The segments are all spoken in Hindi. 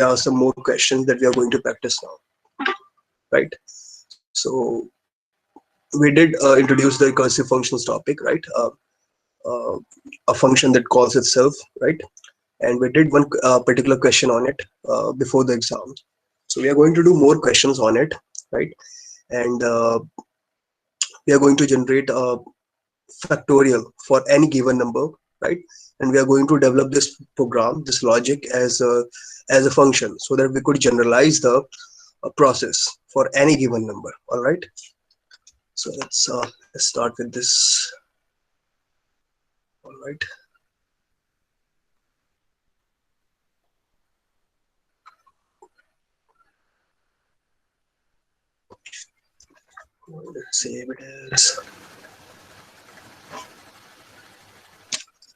there are some more questions that we are going to practice now, right? So we did introduce the recursive functions topic, right? A function that calls itself, right? And we did one particular question on it before the exam. So we are going to do more questions on it, right? And we are going to generate a factorial for any given number, right? And we are going to develop this program, this logic as a function, so that we could generalize the process for any given number. All right. So let's start with this. All right. Let's save it as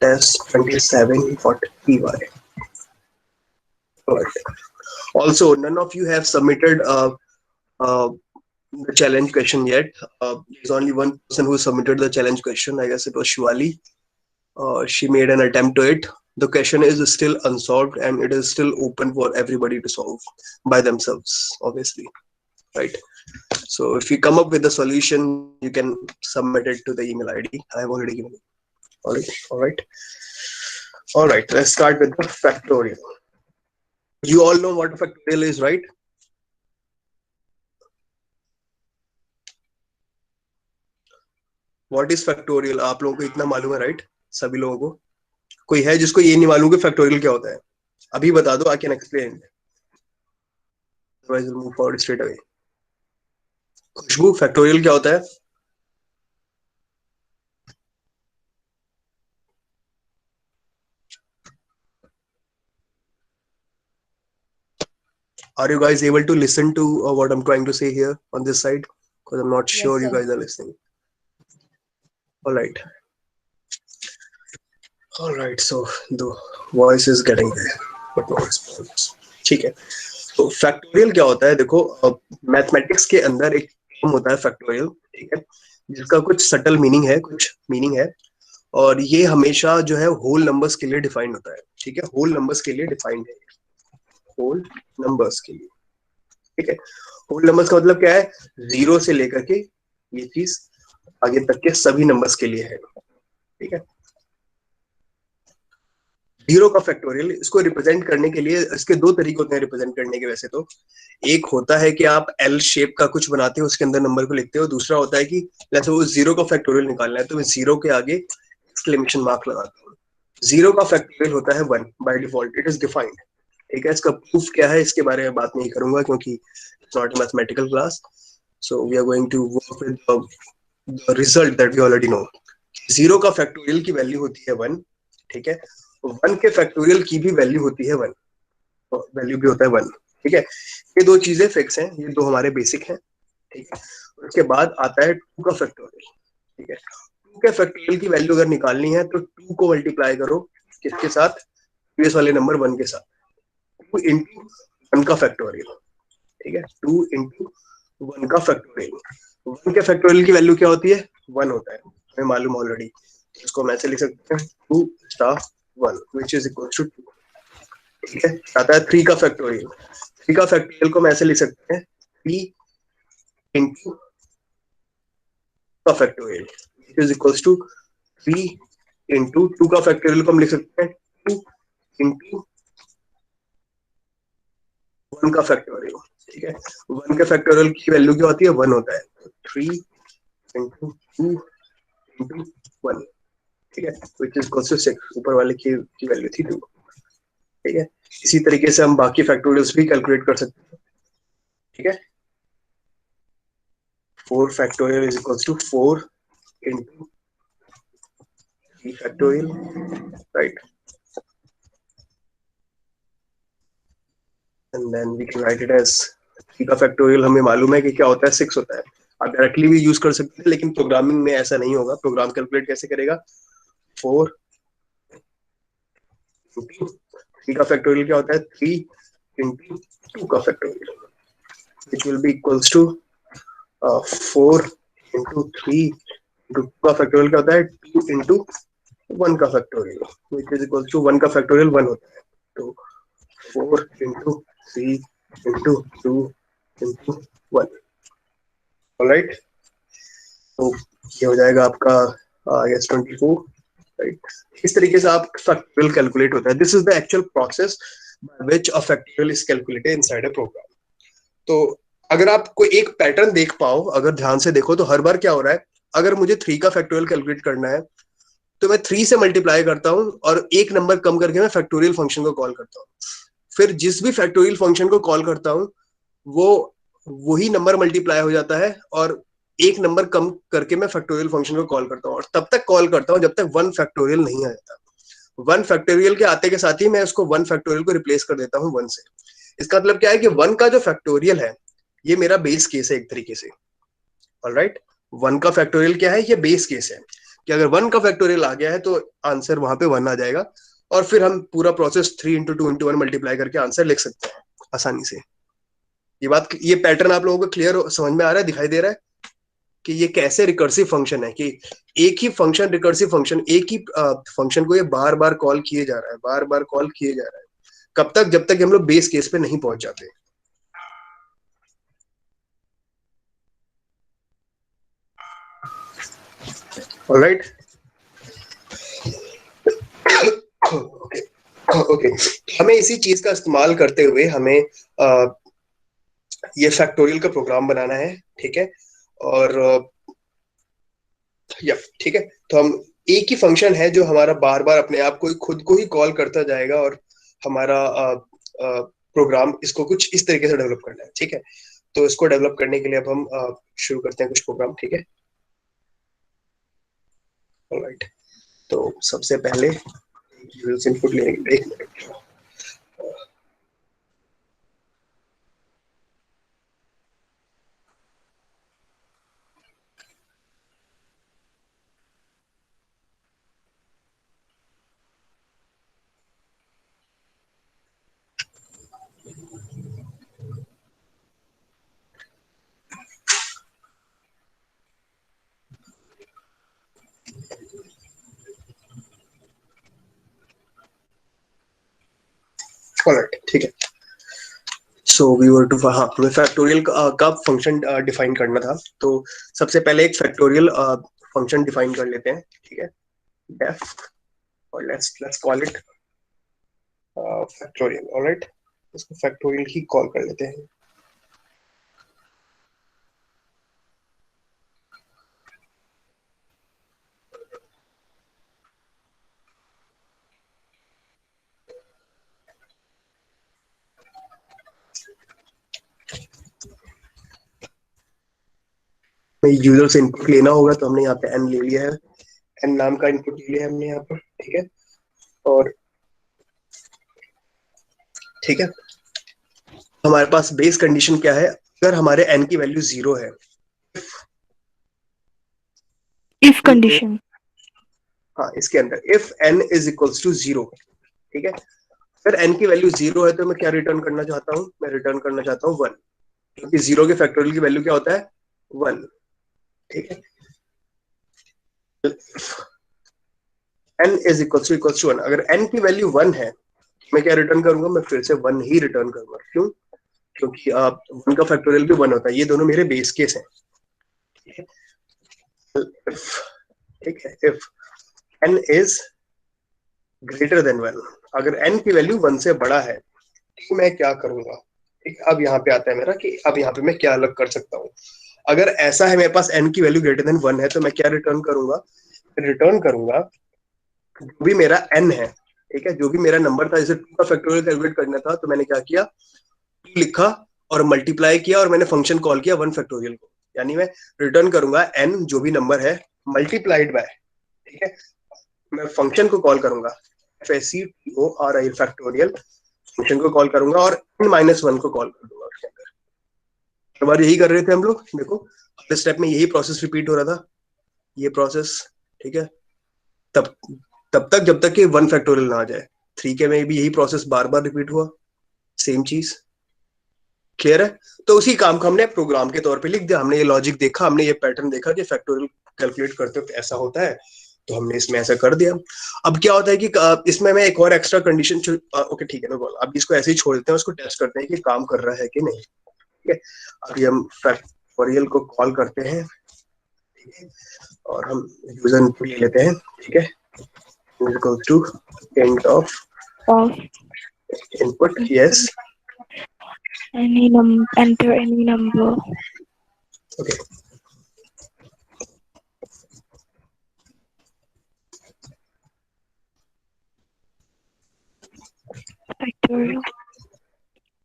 test 27.py. All right. Also, none of you have submitted the challenge question yet. There's only one person who submitted the challenge question. I guess it was Shivali. She made an attempt to it. The question is still unsolved and it is still open for everybody to solve by themselves, obviously, right? So if you come up with a solution, you can submit it to the email ID I have already given you. All right. Let's start with the factorial. You all know what a factorial is, right? What is factorial? आप लोगों को इतना मालूम है, right? सभी लोगों को कोई है जिसको ये नहीं मालूम कि factorial क्या होता है? अभी बता दो, I can explain. Otherwise, we'll move forward straight away. Khushboo, factorial क्या होता है? Are you guys able to listen to what I'm trying to say here on this side? Because I'm not sure you guys are listening. All right. So the voice is getting there, but no response. ठीक है. तो फैक्टोरियल क्या होता है? देखो, मैथमेटिक्स के अंदर एक टर्म होता है फैक्टोरियल, ठीक है, जिसका कुछ सटल मीनिंग है, और ये हमेशा जो है होल नंबर्स के लिए डिफाइंड होता है, ठीक है, होल नंबर्स के लिए डिफाइंड है, होल नंबर्स के लिए, ठीक है. होल नंबर्स का मतलब क्या है? 0 से लेकर के ये चीज आगे तक के सभी नंबर्स के लिए है, ठीक है. 0 का फैक्टोरियल, इसको रिप्रेजेंट करने के लिए इसके दो तरीके होते हैं रिप्रेजेंट करने के. वैसे तो एक होता है कि आप एल शेप का कुछ बनाते हो, उसके अंदर नंबर को लिखते हो. दूसरा होता है कि जैसे वो 0 का फैक्टोरियल निकालना है तो मैं 0 के आगे एक्सक्लेमेशन मार्क लगाता हूँ. 0 का फैक्टोरियल होता है 1 by default, it is defined, ठीक है. इसका प्रूफ क्या है इसके बारे में बात नहीं करूंगा क्योंकि it's not a mathematical class. So we are going to work with the result that we already know. 0 का फैक्टोरियल की वैल्यू होती है 1, ठीक है. 1 के फैक्टोरियल की भी वैल्यू होती है 1, वैल्यू भी होता है 1, ठीक है. ये दो चीजें फिक्स हैं, ये दो हमारे बेसिक हैं, ठीक है. उसके बाद आता है 2 का फैक्टोरियल, ठीक है. 2 के फैक्टोरियल की वैल्यू अगर निकालनी है तो 2 को मल्टीप्लाई करो किसके साथ? प्रीवियस वाले नंबर 1 के साथ. 2 इंटू 1 का फैक्टोरियल, ठीक है. 2 इंटू 1 का फैक्टोरियल. 1 के फैक्टोरियल की वैल्यू क्या होती है? 1 होता है, हमें मालूम ऑलरेडी. इसको मैं ऐसे लिख सकते हैं 2 star 1 which is equal to 2, ठीक है. आता है 3 का फैक्टोरियल. 3 का फैक्टोरियल को मैं ऐसे लिख सकते हैं 3 इंटू का factorial which is equals to 3 into 2 का फैक्टोरियल को हम लिख सकते हैं 2 इंटू 1 का फैक्टोरियल, ठीक है. 1 के फैक्टोरियल की वैल्यू क्या होती है? 1 होता है. 3 इंटू 2 इंटू 1, ठीक है, which is equals to 6. ऊपर वाले की वैल्यू थी 2, ठीक है. इसी तरीके से हम बाकी फैक्टोरियल्स भी कैलकुलेट कर सकते हैं, ठीक है. 4 factorial is equals to 4 into 3 factorial, right. And then we can write it as 3 का फैक्टोरियल हमें मालूम है कि क्या होता है? 6 होता है. आप डायरेक्टली भी यूज कर सकते हैं लेकिन प्रोग्रामिंग में ऐसा नहीं होगा. प्रोग्राम कैलकुलेट कैसे करेगा? 4 इंटू 3 का फैक्टोरियल क्या होता है? 3 इंटू 2 का factorial which will be equals to 4 into 3 into 2 का फैक्टोरियल क्या होता है? 2 इंटू 1 का factorial which is equals to 1 का फैक्टोरियल 1 होता है. तो 4 इंटू 3 into 2 into 1. ऑलराइट, तो ये हो जाएगा आपका yes 24, राइट. इस तरीके से आप फैक्टोरियल कैलकुलेट होता है. This is the actual process by which a factorial is calculated inside a program. तो अगर आप कोई एक पैटर्न देख पाओ, अगर ध्यान से देखो तो हर बार क्या हो रहा है, अगर मुझे 3 का फैक्टोरियल कैलकुलेट करना है तो मैं 3 से मल्टीप्लाई करता हूं और एक नंबर कम करके मैं फैक्टोरियल फंक्शन को कॉल करता हूं. फिर जिस भी फैक्टोरियल फंक्शन को कॉल करता हूं वो वही नंबर मल्टीप्लाई हो जाता है और एक नंबर कम करके मैं फैक्टोरियल फंक्शन को कॉल करता हूँ, और तब तक कॉल करता हूँ जब तक 1 फैक्टोरियल नहीं आ जाता. 1 फैक्टोरियल के आते के साथ ही मैं उसको 1 फैक्टोरियल को रिप्लेस कर देता हूँ 1 से. इसका मतलब क्या है कि 1 का जो फैक्टोरियल है ये मेरा बेस केस है एक तरीके से. ऑलराइट, 1 का फैक्टोरियल क्या है, ये बेस केस है कि अगर 1 का फैक्टोरियल आ गया है तो आंसर वहां पे 1 आ जाएगा, और फिर हम पूरा प्रोसेस 3 इंटू 2 इंटू 1 मल्टीप्लाई करके आंसर लिख सकते हैं आसानी से. ये पैटर्न आप लोगों को क्लियर समझ में आ रहा है, दिखाई दे रहा है कि ये कैसे रिकर्सिव फंक्शन है, कि एक ही फंक्शन, रिकर्सिव फंक्शन, एक ही फंक्शन को ये बार बार कॉल किए जा रहा है, बार बार कॉल किए जा रहा है. कब तक, जब तक हम लोग बेस केस पे नहीं पहुंच जाते. Alright, okay okay. हमें इसी चीज का इस्तेमाल करते हुए हमें ये फैक्टोरियल का प्रोग्राम बनाना है, ठीक है. और या ठीक है, तो हम एक ही फंक्शन है जो हमारा बार बार अपने आप को खुद को ही कॉल करता जाएगा, और हमारा प्रोग्राम इसको कुछ इस तरीके से डेवलप करना है, ठीक है. तो इसको डेवलप करने के लिए अब हम शुरू करते हैं कुछ प्रोग्राम, ठीक है. ऑलराइट, तो सबसे पहले इनपुट लेंगे. एक मिनट, ऑलराइट, ठीक है. सो वी वर टू, हाँ, हमें फैक्टोरियल का फंक्शन डिफाइन करना था. तो सबसे पहले एक फैक्टोरियल फंक्शन डिफाइन कर लेते हैं, ठीक है. डेफ, और let's call it factorial. Alright, इसको फैक्टोरियल ही कॉल कर लेते हैं. यूजर से इनपुट लेना होगा, तो हमने यहाँ पे n ले लिया है, n नाम का इनपुट ले लिया हमने यहाँ पर, ठीक है. और ठीक है, हमारे पास बेस कंडीशन क्या है, अगर हमारे n की वैल्यू 0 है, इफ कंडीशन, हाँ, इसके अंदर if n is equals to 0, ठीक है. अगर n की वैल्यू 0 है तो मैं क्या रिटर्न करना चाहता हूँ, मैं रिटर्न करना चाहता हूँ 1, क्योंकि 0 के फैक्टोरियल की वैल्यू क्या होता है, 1, ठीक है. n इज इक्वल्स टू 1, अगर n की वैल्यू 1 है, मैं क्या रिटर्न करूंगा, मैं फिर से 1 ही रिटर्न करूंगा. क्यों, क्योंकि 1 का फैक्टोरियल भी 1 होता है. ये दोनों मेरे बेस केस हैं, ठीक है. If n is greater than 1, अगर n की वैल्यू 1 से बड़ा है, तो मैं क्या करूंगा. ठीक, अब यहाँ पे आता है मेरा कि अब यहाँ पे मैं क्या अलग कर सकता हूँ. अगर ऐसा है, मेरे पास n की वैल्यू ग्रेटर देन 1 है, तो मैं क्या रिटर्न करूंगा, रिटर्न करूंगा जो भी मेरा n है, ठीक है, जो भी मेरा नंबर था, जैसे 2 का फैक्टोरियल कैलकुलेट करना था, तो मैंने क्या किया, 2 लिखा और मल्टीप्लाई किया, और मैंने फंक्शन कॉल किया 1 फैक्टोरियल को. यानी मैं रिटर्न करूंगा n जो भी नंबर है मल्टीप्लाइड बाय, ठीक है, मैं फंक्शन को कॉल करूंगा FACTORIAL फैक्टोरियल फंक्शन को कॉल करूंगा, और n-1 को कॉल कर दूंगा उसके अंदर. हर बार यही कर रहे थे हम लोग. देखो, हर स्टेप में यही प्रोसेस रिपीट हो रहा था, ये प्रोसेस, ठीक है. तब तब तक जब तक कि 1 फैक्टोरियल ना आ जाए. 3 के में भी यही प्रोसेस बार बार रिपीट हुआ, सेम चीज. क्लियर है. तो उसी काम को हमने प्रोग्राम के तौर पे लिख दिया. हमने ये लॉजिक देखा, हमने ये पैटर्न देखा कि फैक्टोरियल कैलकुलेट करते वक्त ऐसा होता है, तो हमने इसमें ऐसा कर दिया। अब क्या होता है कि इसमें मैं एक और एक्स्ट्रा कंडीशन, ओके ठीक है, नो प्रॉब्लम, अब इसको ऐसे ही छोड़ देते हैं, उसको टेस्ट करते हैं कि काम कर रहा है कि नहीं। ठीक है, अभी हम फैक्टोरियल को कॉल करते हैं, ठीक है, और हम यूजर इनपुट ले लेते हैं। ठीक है, equal to int of input, yes, enter any number. okay, Factorial.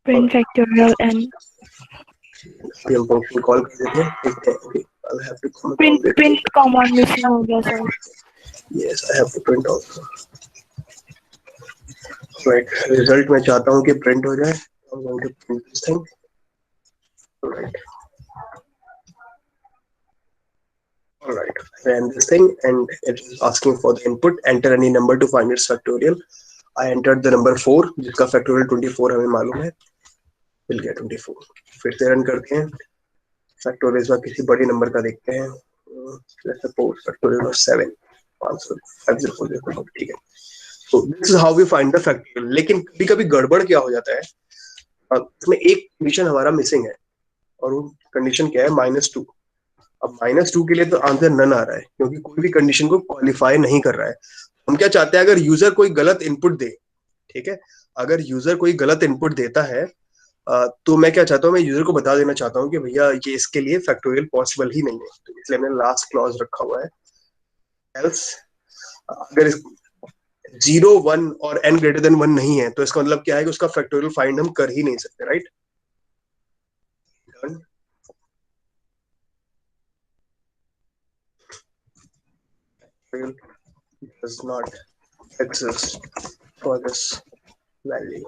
Print factorial n. अभी हम फंक्शन कॉल कर देते हैं। ठीक है, okay, I'll have to comment on this. Print command missing हो गया sir. Yes, I have to print also. Right, result मैं चाहता हूँ कि प्रिंट हो जाए। I'm going to print this thing. Right. All right, ran this thing and it is asking for the input. Enter any number to find its factorial. I entered the number 4, जिसका factorial 24 हमें मालूम है, मिल गया 24। फिर से रन करते हैं, फैक्टोरियल का किसी बड़े नंबर का देखते हैं, let's suppose factorial of 7, 500, ठीक है। So this is how we find the factorial। लेकिन कभी कभी गड़बड़ क्या हो जाता है, इसमें एक कंडीशन हमारा मिसिंग है, और वो कंडीशन क्या है, -2। अब -2 के लिए तो आंसर नन आ रहा है, क्योंकि कोई भी कंडीशन को क्वालिफाई नहीं कर रहा है। हम क्या चाहते हैं, अगर यूजर कोई गलत इनपुट दे, ठीक है, अगर यूजर कोई गलत इनपुट देता है, तो मैं क्या चाहता हूँ, मैं यूजर को बता देना चाहता हूँ कि भैया ये इसके लिए फैक्टोरियल पॉसिबल ही नहीं है, तो इसलिए हमने लास्ट क्लॉज रखा हुआ है। एल्स अगर 0, 1 और n ग्रेटर देन 1 नहीं है, तो इसका मतलब क्या है कि उसका फैक्टोरियल फाइंड हम कर ही नहीं सकते, right. does not exist for this value।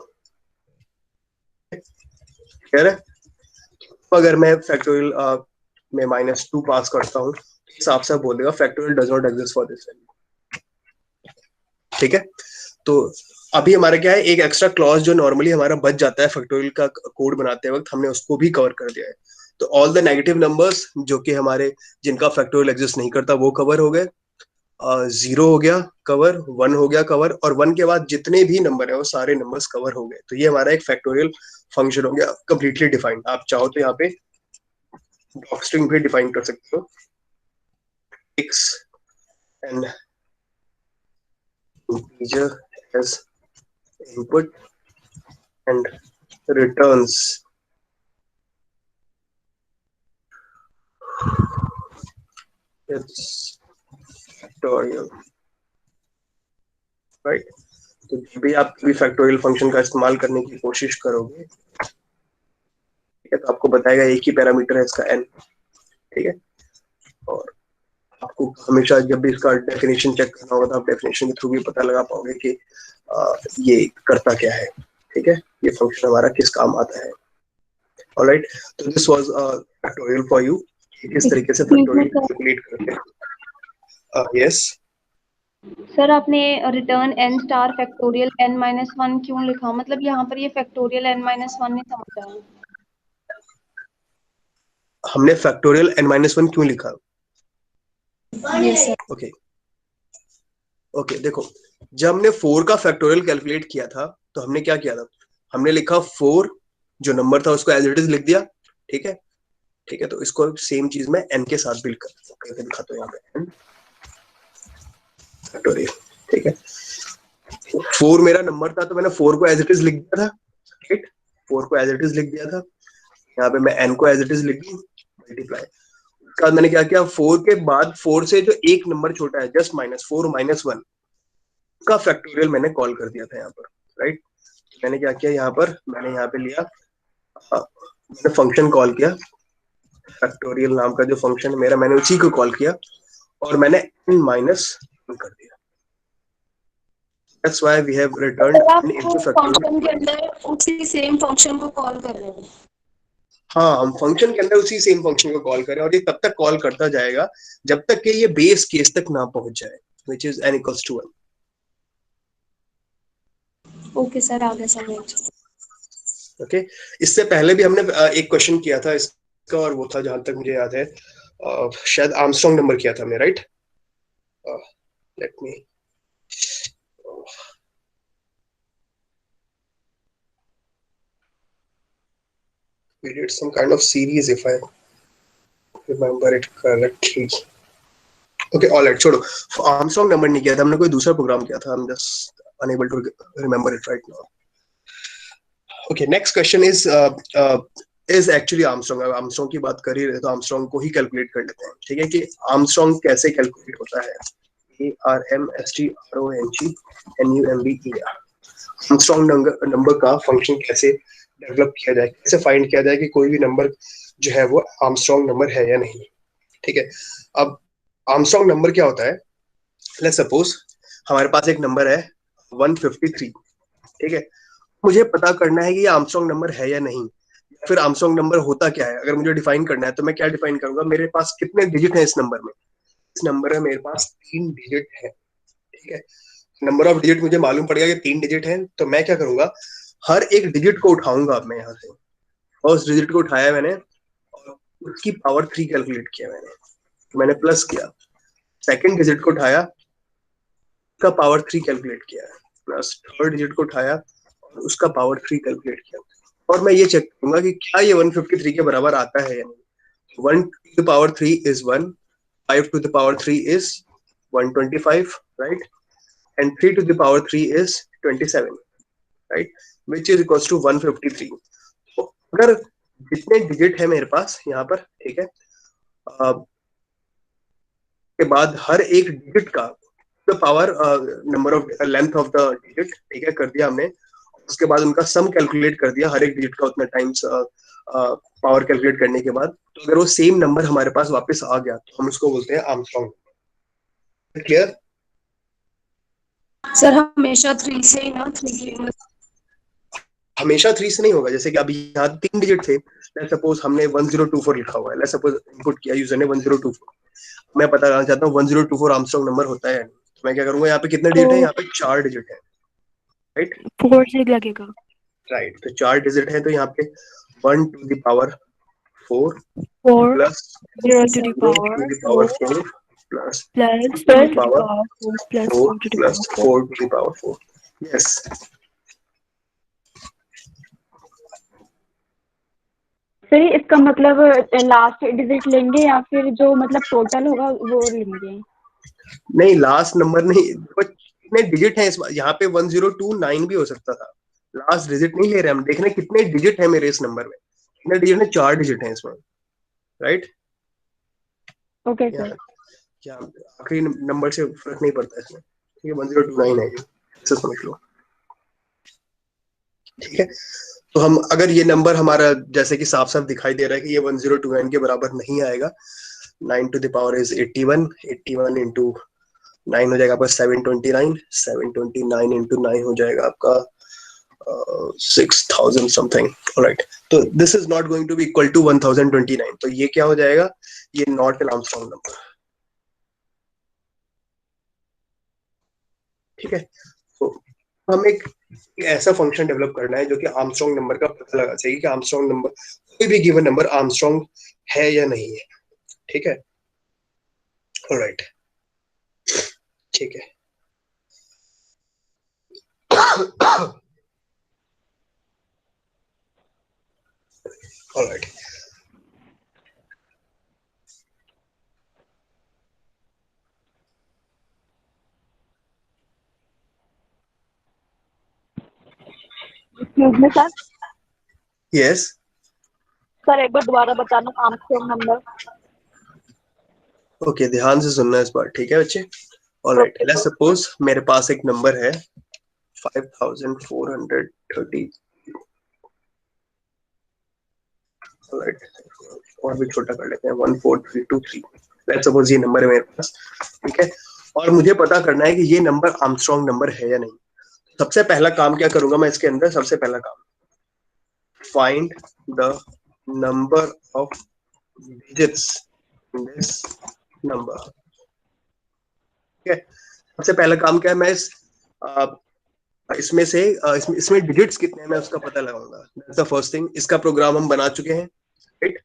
Clear है। अगर मैं फैक्टोरियल में -2 पास करता हूँ, हिसाब से बोल देगा factorial does not exist for this value. ठीक है, तो अभी हमारा क्या है, एक एक्स्ट्रा क्लॉज जो नॉर्मली हमारा बच जाता है फैक्टोरियल का कोड बनाते वक्त, हमने उसको भी कवर कर दिया है। तो ऑल द नेगेटिव नंबर्स जो कि हमारे, जिनका फैक्टोरियल एग्जिस्ट नहीं करता, वो कवर हो गए। 0 हो गया कवर, 1 हो गया कवर, और 1 के बाद जितने भी नंबर है वो सारे नंबर्स कवर हो गए। तो ये हमारा एक फैक्टोरियल फंक्शन हो गया, कंप्लीटली डिफाइंड। आप चाहो तो यहाँ पे डॉक स्ट्रिंग भी डिफाइन कर सकते हो, x and integer as input and returns its factorial, right. तो जब भी आप भी फैक्टोरियल फंक्शन का इस्तेमाल करने की कोशिश करोगे, ठीक है, तो आपको बताएगा एक ही पैरामीटर है इसका n, ठीक है, और आपको हमेशा जब भी इसका डेफिनेशन चेक करना होगा, तो आप डेफिनेशन के थ्रू भी पता लगा पाओगे कि ये करता क्या है। ठीक है, ये फंक्शन हमारा किस काम आता है। ऑलराइट, तो this was factorial for you, किस तरीके से फैक्टोरियल कैलकुलेट करते हैं। यस सर, आपने return n star factorial n-1 क्यों लिखा? मतलब यहाँ पर ये फैक्टोरियल n-1 नहीं समझ आया। हमने फैक्टोरियल n-1 क्यों लिखा? Yes sir. ओके ओके, देखो, जब हमने 4 का फैक्टोरियल कैलकुलेट किया था, तो हमने क्या किया था, हमने लिखा 4 जो नंबर था उसको एज इट इज लिख दिया। ठीक है, ठीक है, तो इसको सेम चीज मैं n के साथ बिल्ड करके दिखाता हूँ यहाँ पे, n फैक्टोरियल। ठीक है, 4 मेरा नंबर था, तो मैंने 4 को एज इट इज लिख दिया था, राइट, 4 को एज इट इज लिख दिया था। यहाँ पे मैं n को एज इट इज लिख दी, मल्टीप्लाई। उसके बाद मैंने क्या किया, 4 के बाद 4 से जो एक नंबर छोटा है, जस्ट -4 -1 का फैक्टोरियल मैंने कॉल कर दिया था यहाँ पर, राइट। मैंने क्या किया, यहाँ पर मैंने यहाँ पे लिया, मैंने फंक्शन कॉल किया, फैक्टोरियल नाम का जो फंक्शन मेरा, मैंने उसी को कॉल किया और मैंने n-1 कर दिया। That's why we have returned n into factorial। Function के अंदर उसी सेम फंक्शन को कॉल कर रहे हैं। हाँ, हम फंक्शन के अंदर उसी सेम फंक्शन को कॉल करें, और ये तब तक कॉल करता जाएगा जब तक कि ये बेस केस तक ना पहुंच जाए, which is n equals to 1। Okay sir, आगे समझ। ओके, इससे पहले भी हमने एक क्वेश्चन किया था इसका, और वो था, जहां तक मुझे याद है, शायद आर्मस्ट्रॉन्ग नंबर किया था हमने, right. let me we did some kind of series if I remember it correctly. Okay, all right, छोड़ो. आर्मस्ट्रांग नंबर नहीं किया था हमने, कोई दूसरा प्रोग्राम किया था. I'm just unable to remember it right now. Okay, next question is actually Armstrong. अब आर्मस्ट्रांग की बात कर ही रहे तो आर्मस्ट्रांग को ही कैलकुलेट कर लेते हैं. ठीक है कि आर्मस्ट्रांग कैसे कैलकुलेट होता है. ARMSTRONG आर्मस्ट्रांग नंबर का फंक्शन कैसे डेवलप किया जाए, कैसे फाइंड किया जाए कि कोई भी नंबर जो है वो आर्मस्ट्रांग नंबर है या नहीं. ठीक है. अब आर्मस्ट्रांग नंबर क्या होता है. लेट्स सपोज हमारे पास एक नंबर है 153. ठीक है. मुझे पता करना है कि ये आर्मस्ट्रांग नंबर है या नहीं, फिर आर्मस्ट्रांग नंबर होता क्या है. अगर मुझे डिफाइन करना है तो मैं क्या डिफाइन करूंगा, मेरे पास कितने डिजिट हैं इस नंबर में. इस नंबर में मेरे पास 3 डिजिट है. ठीक है. नंबर ऑफ डिजिट मुझे मालूम पड़ गया कि 3 डिजिट है, तो मैं क्या करूंगा, हर एक डिजिट को उठाऊंगा. अब मैं यहाँ से फर्स्ट डिजिट को उठाया मैंने और उसकी पावर 3 कैलकुलेट किया मैंने प्लस किया. सेकंड डिजिट को उठाया, उसका पावर 3 कैलकुलेट किया, प्लस थर्ड डिजिट को उठाया और उसका पावर 3 कैलकुलेट किया. और मैं ये चेक करूंगा कि क्या ये 153 के बराबर आता है या नहीं. 1 to the power 3 is 1, 5 to the power 3 is 125, right? And 3 to the power 3 is 27, right? Which is equals to 153. तो अगर जितने डिजिट है मेरे पास यहाँ पर, ठीक है, के बाद हर एक डिजिट का the power number of length of the digit, ठीक है, कर दिया हमने. उसके बाद उनका सम कैलकुलेट कर दिया हर एक डिजिट का उतना टाइम्स पावर कैलकुलेट करने के बाद. तो अगर वो सेम नंबर हमारे पास वापस आ गया तो हम उसको बोलते हैं आर्मस्ट्रांग. क्लियर. सर हमेशा 3 से ही ना, 3 हमेशा 3 से नहीं होगा. जैसे कि अभी यहाँ 3 डिजिट थे, लेट्स सपोज हमने 1024 लिखा हुआ है. लेट्स सपोज इनपुट किया यूजर ने 1024. मैं पता करना चाहता हूँ 1024 आर्मस्ट्रांग नंबर होता है. तो मैं क्या करूंगा, यहाँ पे कितने डिजिट है, यहाँ पे 4 डिजिट है, राइट. 4 से लगेगा, राइट. तो 4 डिजिट है, तो यहाँ पे 1 to the power 4 4 plus 0 to the 0 power to the power 4 4 plus plus 2 to to the the power power 4 plus 4 4 to the plus power 4. 4 to the power 4. Yes. Sir इसका मतलब लास्ट डिजिट लेंगे या फिर जो मतलब टोटल होगा वो लेंगे. नहीं, लास्ट नंबर नहीं. कितने डिजिट हैं यहाँ पे 1029 भी हो सकता था. लास्ट डिजिट नहीं ले रहे हम, देख रहे हैं कितने डिजिट है मेरे इस नंबर में. कितने डिजिट है, 4 डिजिट है इसमें, राइट. Okay sir. क्या आखिरी नंबर से फर्क नहीं पड़ता इसमें. ये 1029 है, ये समझ लो. ठीक है. तो हम अगर ये नंबर हमारा जैसे कि साफ साफ दिखाई दे रहा है कि ये 1029 के बराबर नहीं आएगा. 9 to the power is 81. 81 into 9 हो जाएगा आपका 729. 729 into 9 हो जाएगा आपका 6000 समथिंग. ऑलराइट. तो this is not going to be equal to 1029. तो ये क्या हो जाएगा, ये नॉट एन आर्मस्ट्रांग नंबर. ठीक है. तो हम एक ऐसा फंक्शन डेवलप करना है जो कि आर्मस्ट्रांग नंबर का पता लगा चाहिए कि आर्मस्ट्रांग नंबर, कोई भी गिवन नंबर आर्मस्ट्रांग है या नहीं है. ठीक है. ऑलराइट. ठीक है. Alright. Excuse me sir. Yes. Sir एक बार दोबारा बताना आर्मस्ट्रांग नंबर. ओके, ध्यान से सुनना इस बार. ठीक है बच्चे. ऑलराइट. लेट्स सपोज मेरे पास एक नंबर है 5430. ऑलराइट. और भी छोटा कर लेते हैं, 14323. लेट्स सपोज ये नंबर है मेरे पास. ठीक है. और मुझे पता करना है कि ये नंबर आर्मस्ट्रांग नंबर है या नहीं. सबसे पहला काम क्या करूंगा मैं इसके अंदर, सबसे पहला काम, find the number of digits in this number. ठीक है. सबसे पहला काम क्या है, मैं इसमें से इसमें डिजिट्स कितने हैं मैं उसका पता लगाऊंगा. That's the first thing. इसका प्रोग्राम हम बना चुके हैं, राइट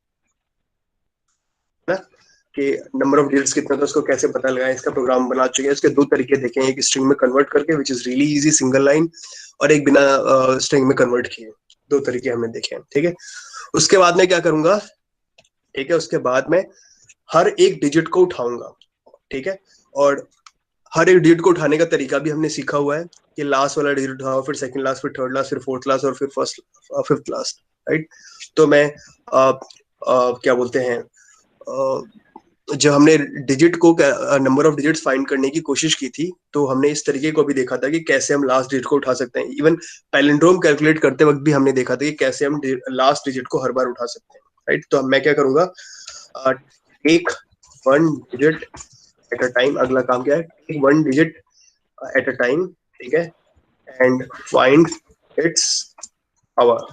ना. कि नंबर ऑफ डिजिट्स कितना था उसको कैसे पता लगाएं, इसका प्रोग्राम बना चुके हैं। इसके दो तरीके देखे हैं, एक स्ट्रिंग में कन्वर्ट करके which is really easy single line, और एक बिना स्ट्रिंग में कन्वर्ट किए। दो तरीके हमने देखे हैं, ठीक है। उसके बाद में क्या करूंगा, ठीक है, उसके बाद में हर एक डिजिट को उठाऊंगा, ठीक है, और हर एक डिजिट को उठाने का तरीका भी हमने सीखा हुआ है कि लास्ट वाला डिजिट उठाओ, फिर सेकंड लास्ट, फिर थर्ड लास्ट, फिर फोर्थ लास्ट, और फिर फर्स्ट फिफ्थ लास्ट, राइट। तो मैं क्या बोलते हैं, जब हमने डिजिट को नंबर ऑफ डिजिट्स फाइंड करने की कोशिश की थी, तो हमने इस तरीके को भी देखा था कि कैसे हम लास्ट डिजिट को उठा सकते हैं। इवन पैलिंड्रोम कैलकुलेट करते वक्त भी हमने देखा था कि कैसे हम लास्ट डिजिट को हर बार उठा सकते हैं, राइट। तो मैं क्या करूंगा, take one digit at a time. अगला काम क्या है, take one digit at a time, ठीक है, एंड फाइंड इट्स पावर,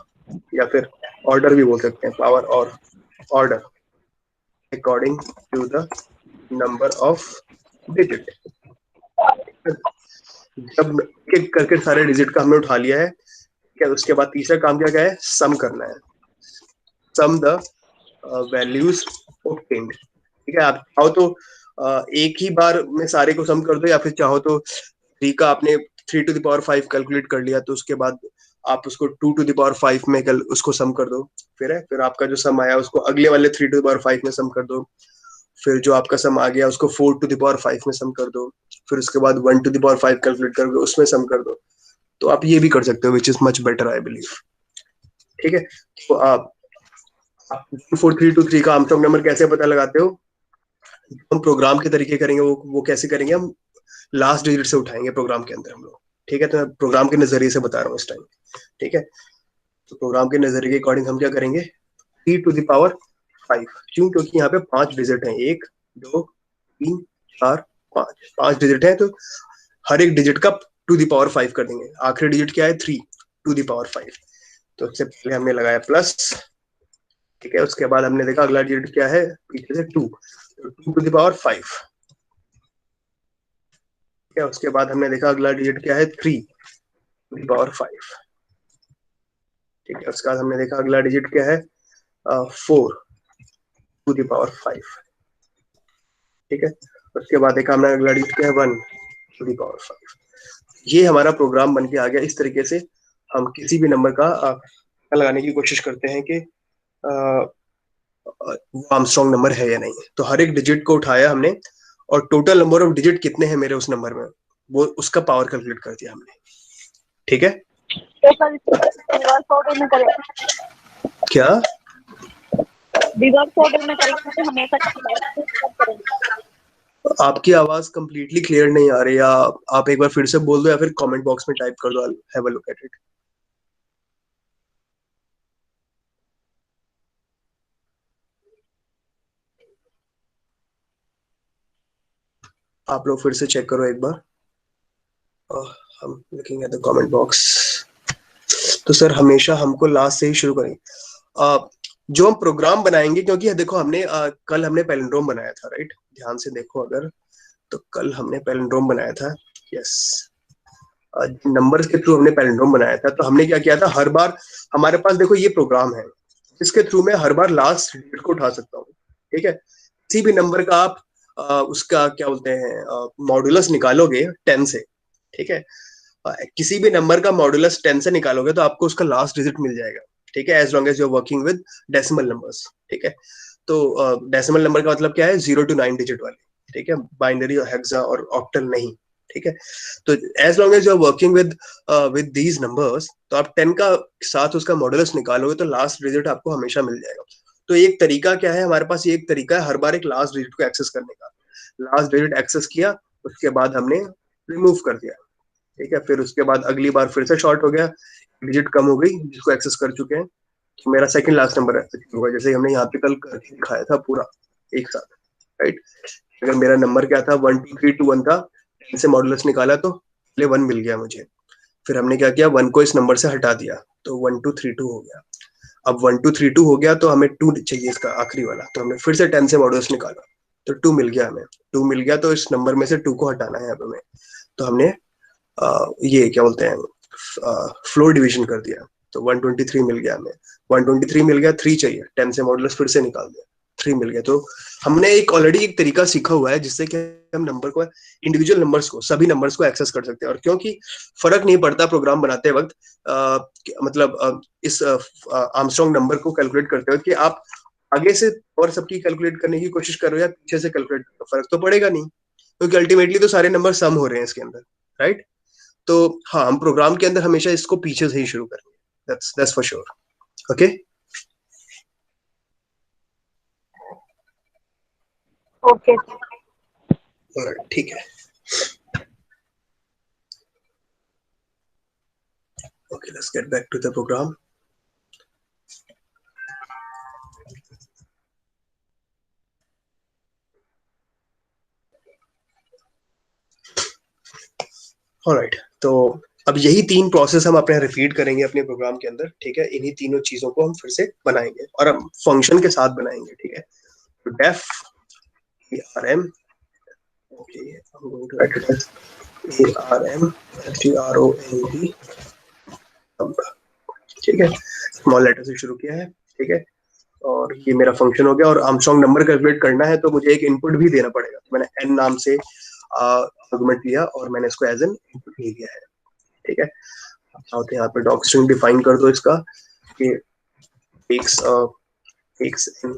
या फिर ऑर्डर भी बोल सकते हैं, पावर और order according to the number of digit। जब एक करके सारे डिजिट का हमने उठा लिया है, क्या उसके बाद तीसरा काम क्या है, सम करना है, सम द वैल्यूज obtained, ठीक है। आप चाहो तो एक ही बार में सारे को सम कर दो, या फिर चाहो तो 3 का आपने 3 to the power 5 कैलकुलेट कर लिया, तो उसके बाद आप उसको 2 to the power 5 में उसको सम कर दो, फिर आपका जो सम आया उसको अगले वाले 3 to the power 5 में सम कर दो, फिर जो आपका सम आ गया उसको 4 to the power 5 में सम कर दो, फिर उसके बाद 1 to the power 5 कैलकुलेट करके उसमें सम कर दो। तो आप ये भी कर सकते हो, which is much better I believe, ठीक है। तो आप 4323 का आर्मस्ट्रांग नंबर कैसे पता लगाते हो, हम प्रोग्राम के तरीके करेंगे, वो कैसे करेंगे, हम लास्ट डिजिट से उठाएंगे प्रोग्राम के अंदर हम लोग, ठीक है। तो मैं प्रोग्राम के नजरिए से बता रहा हूँ इस टाइम, ठीक है। तो प्रोग्राम के नजरिए के अकॉर्डिंग हम क्या करेंगे, 3 to the power 5, क्यों, क्योंकि यहाँ पे 5 डिजिट हैं, 1 2 3 4 5 डिजिट है, तो हर एक डिजिट का टू द पावर 5 कर देंगे। आखिरी डिजिट क्या है, 3 to the power 5। तो सबसे पहले हमने लगाया प्लस, ठीक है। उसके बाद हमने देखा अगला डिजिट क्या है, पीछे से 2, तो 2 to the power 5, ठीक है। उसके बाद हमने देखा अगला डिजिट क्या है, 3 to the power 5, ठीक है। उसके बाद हमने देखा अगला डिजिट क्या है, 4 to the power 5, ठीक है। उसके बाद देखा हमने अगला डिजिट क्या है, 1 to the power 5। ये हमारा प्रोग्राम बन के आ गया। इस तरीके से हम किसी भी नंबर का लगाने की कोशिश करते हैं कि वो आर्मस्ट्रांग नंबर है या नहीं। तो हर एक डिजिट को उठाया हमने, और टोटल नंबर ऑफ डिजिट कितने हैं मेरे उस नंबर में, वो उसका पावर कैलकुलेट कर दिया हमने, ठीक है। क्या रिवर्स ऑर्डर में करेंगे तो हमेशा आपकी आवाज कंप्लीटली क्लियर नहीं आ रही, या आप एक बार फिर से बोल दो, या फिर कमेंट बॉक्स में टाइप कर दो, I have a look at it. आप लोग फिर से चेक करो एक बार, हम looking at the comment box. तो सर हमेशा हमको लास्ट से ही शुरू करें। जो हम प्रोग्राम बनाएंगे, क्योंकि देखो हमने कल हमने पैलिंड्रोम बनाया था, राइट, ध्यान से देखो अगर, तो कल हमने पैलिंड्रोम बनाया था, यस, नंबर्स के थ्रू हमने पैलिंड्रोम बनाया था। तो हमने क्या किया था, हर बार हमारे पास देखो ये प्रोग्राम है, इसके थ्रू मैं हर बार लास्ट डिजिट को उठा सकता हूँ, ठीक है। किसी भी नंबर का आप उसका क्या बोलते हैं मॉड्यूलस निकालोगे 10 से, ठीक है, किसी भी नंबर का मॉड्यूलस 10 से निकालोगे तो आपको उसका लास्ट डिजिट मिल जाएगा, ठीक है, as long as you are working with decimal numbers, ठीक है। तो डेसिमल नंबर का मतलब क्या है, 0 to 9 डिजिट वाले, ठीक है, बाइनरी और हेक्सा और ऑक्टल नहीं, ठीक है। तो as long as you are working with these numbers, तो आप 10 का साथ उसका मॉड्यूलस निकालोगे तो लास्ट डिजिट आपको हमेशा मिल जाएगा। तो एक तरीका क्या है हमारे पास, ये एक तरीका है हर बार एक लास्ट डिजिट को एक्सेस करने का। लास्ट डिजिट एक्सेस किया, उसके बाद हमने रिमूव कर दिया, ठीक है। फिर उसके बाद अगली बार फिर से शॉर्ट हो गया, डिजिट कम हो गई जिसको एक्सेस कर चुके हैं, तो मेरा सेकंड लास्ट नंबर होगा, जैसे हमने यहाँ पे कल दिखाया था पूरा एक साथ, राइट। अगर मेरा नंबर क्या था 1 2 3 2 1 था, 10 से मॉड्यूलस निकाला तो पहले 1 मिल गया मुझे, फिर हमने क्या किया 1 को इस नंबर से हटा दिया तो 1 2 3 2 हो गया। अब 1 2 3 2 हो गया तो हमें 2 चाहिए इसका आखिरी वाला, तो हमने फिर से 10 से मॉड्यूलस निकाला तो 2 मिल गया हमें, 2 मिल गया तो इस नंबर में से 2 को हटाना है हमें, तो हमने ये क्या बोलते हैं फ्लोर डिवीजन कर दिया, तो 123 मिल गया हमें, 123 मिल गया, 3 चाहिए, 10 से मॉड्यूलस फिर से निकाल दिया, 3 मिल गया। तो हमने ऑलरेडी एक तरीका सीखा हुआ है जिससे कि हम नंबर को, इंडिविजुअल नंबर्स को, सभी नंबर्स को एक्सेस कर सकते हैं। और क्योंकि फर्क नहीं पड़ता प्रोग्राम बनाते वक्त, मतलब इस आर्मस्ट्रॉन्ग नंबर को कैलकुलेट करते वक्त कि आप आगे से और सबकी कैलकुलेट करने की कोशिश कर रहे हो या पीछे से कैलकुलेट कर रहे हो, फर्क तो पड़ेगा नहीं, क्योंकि अल्टीमेटली तो सारे नंबर सम हो रहे हैं इसके अंदर, राइट। तो हाँ, हम प्रोग्राम के अंदर हमेशा इसको पीछे से ही शुरू करेंगे, that's for sure. Okay, okay ठीक है। Okay, let's get back to the program. Alright, तो अब यही 3 प्रोसेस हम अपने रिपीट करेंगे अपने प्रोग्राम के अंदर, ठीक है। इन्हीं तीनों चीजों को हम फिर से बनाएंगे और हम फंक्शन के साथ बनाएंगे, ठीक है। तो def ARM, okay, I'm going to write it as ARM STRONG, ठीक है, स्मॉल लेटर से शुरू किया है, ठीक है। और ये मेरा फंक्शन हो गया, और आर्मस्ट्रॉन्ग नंबर कैलकुलेट करना है तो मुझे एक इनपुट भी देना पड़ेगा। मैंने n नाम से आर्गुमेंट लिया और मैंने इसको एज एन इनपुट ले लिया है, ठीक है। चाहते हैं यहाँ पे डॉक स्ट्रिंग डिफाइन कर दो इसका कि takes an